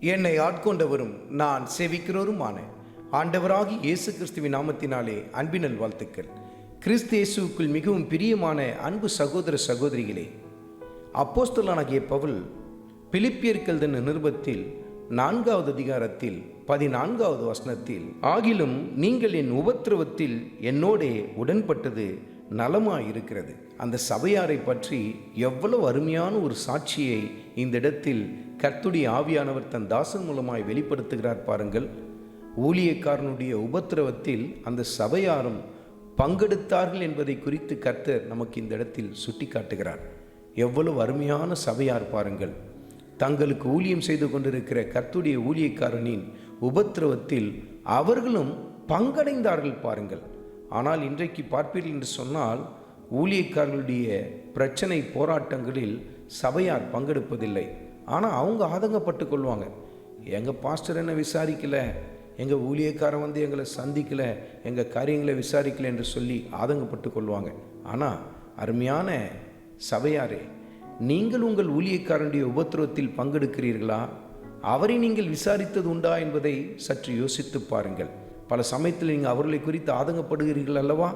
என்னை ஆட்கொண்டவரும் நான் சேவிக்கிறவருமான ஆண்டவராகி இயேசு கிறிஸ்துவின் நாமத்தினாலே அன்பினல் வாழ்த்துக்கள். கிறிஸ்து இயேசுவுக்குள் மிகவும் பிரியமான அன்பு சகோதர சகோதரிகளே, அப்போஸ்தலனாகிய பவுல் பிலிப்பியருக்கு எழுதின நிருபத்தில் 4வது அதிகாரத்தில் 14வது வசனத்தில், ஆகிலும் நீங்கள் என் உபத்திரவத்தில் என்னோடே உடன்பட்டது நலமாயிருக்கிறது. அந்த சபையாரை பற்றி எவ்வளவு அருமையான ஒரு சாட்சியை இந்த இடத்தில் கர்த்தருடைய ஆவியானவர் தன் தாசன் மூலமாய் வெளிப்படுத்துகிறார் பாருங்கள். ஊழியக்காரனுடைய உபத்திரவத்தில் அந்த சபையாரும் பங்கெடுத்தார்கள் என்பதை குறித்து கர்த்தர் நமக்கு இந்த இடத்தில் சுட்டி காட்டுகிறார். எவ்வளவு அருமையான சபையார் பாருங்கள். தங்களுக்கு ஊழியம் செய்து கொண்டிருக்கிற கர்த்தருடைய ஊழியக்காரனின் உபத்திரவத்தில் அவர்களும் பங்கடைந்தார்கள் பாருங்கள். ஆனால் இன்றைக்கு பார்ப்பீர்கள் என்று சொன்னால், ஊழியக்காரர்களுடைய பிரச்சனை போராட்டங்களில் சபையார் பங்கெடுப்பதில்லை. ஆனால் அவங்க ஆதங்கப்பட்டு கொள்வாங்க. எங்கள் பாஸ்டர் என்ன விசாரிக்கலை, எங்கள் ஊழியக்காரன் வந்து எங்களை சந்திக்கலை, எங்கள் காரியங்களை விசாரிக்கலை என்று சொல்லி ஆதங்கப்பட்டு கொள்வாங்க. ஆனால் அருமையான சபையாரே, நீங்கள் உங்கள் ஊழியக்காரனுடைய உபத்திரவத்தில் பங்கெடுக்கிறீர்களா? அவரை நீங்கள் விசாரித்தது உண்டா என்பதை சற்று யோசித்து பாருங்கள். பல சமயத்தில் நீங்கள் அவர்களை குறித்து ஆதங்கப்படுகிறீர்கள் அல்லவா?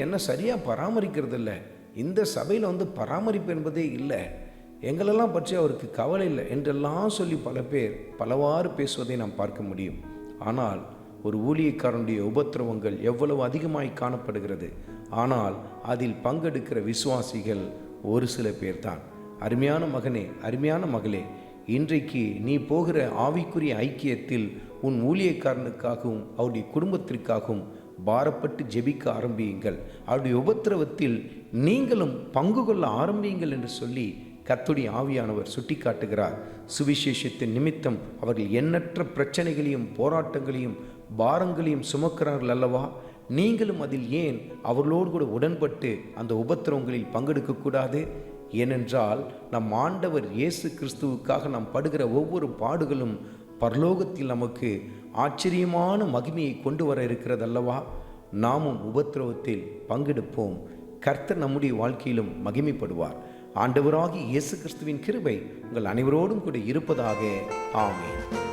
என்ன சரியாக பராமரிக்கிறது இல்லை, இந்த சபையில் வந்து பராமரிப்பு என்பதே இல்லை, எங்களெல்லாம் பற்றி அவருக்கு கவலை இல்லை என்றெல்லாம் சொல்லி பல பேர் பலவாறு பேசுவதை நாம் பார்க்க முடியும். ஆனால் ஒரு ஊழியக்காரனுடைய உபத்திரவங்கள் எவ்வளவு அதிகமாய் காணப்படுகிறது. ஆனால் அதில் பங்கெடுக்கிற விசுவாசிகள் ஒரு சில பேர் தான். அருமையான மகனே, அருமையான மகளே, இன்றைக்கு நீ போகிற ஆவிக்குரிய ஐக்கியத்தில் உன் ஊழியக்காரனுக்காகவும் அவருடைய குடும்பத்திற்காகவும் பாரப்பட்டு ஜெபிக்க ஆரம்பியுங்கள். அவருடைய உபத்திரவத்தில் நீங்களும் பங்கு கொள்ள ஆரம்பியுங்கள் என்று சொல்லி கர்த்தருடைய ஆவியானவர் சுட்டி காட்டுகிறார். சுவிசேஷத்தின் நிமித்தம் அவர்கள் எண்ணற்ற பிரச்சனைகளையும் போராட்டங்களையும் பாரங்களையும் சுமக்கிறார்கள் அல்லவா? நீங்களும் அதில் ஏன் அவர்களோடு கூட உடன்பட்டு அந்த உபத்திரவங்களில் பங்கெடுக்கக்கூடாது? ஏனென்றால் நம் ஆண்டவர் இயேசு கிறிஸ்துவுக்காக நாம் படுகிற ஒவ்வொரு பாடுகளும் பரலோகத்தில் நமக்கு ஆச்சரியமான மகிமையை கொண்டு வர இருக்கிறது அல்லவா? நாமும் உபத்திரவத்தில் பங்கெடுப்போம். கர்த்தர் நம்முடைய வாழ்க்கையிலும் மகிமைப்படுவார். ஆண்டவராகிய இயேசு கிறிஸ்துவின் கிருபை உங்கள் அனைவரோடும் கூட இருப்பதாக. ஆமென்.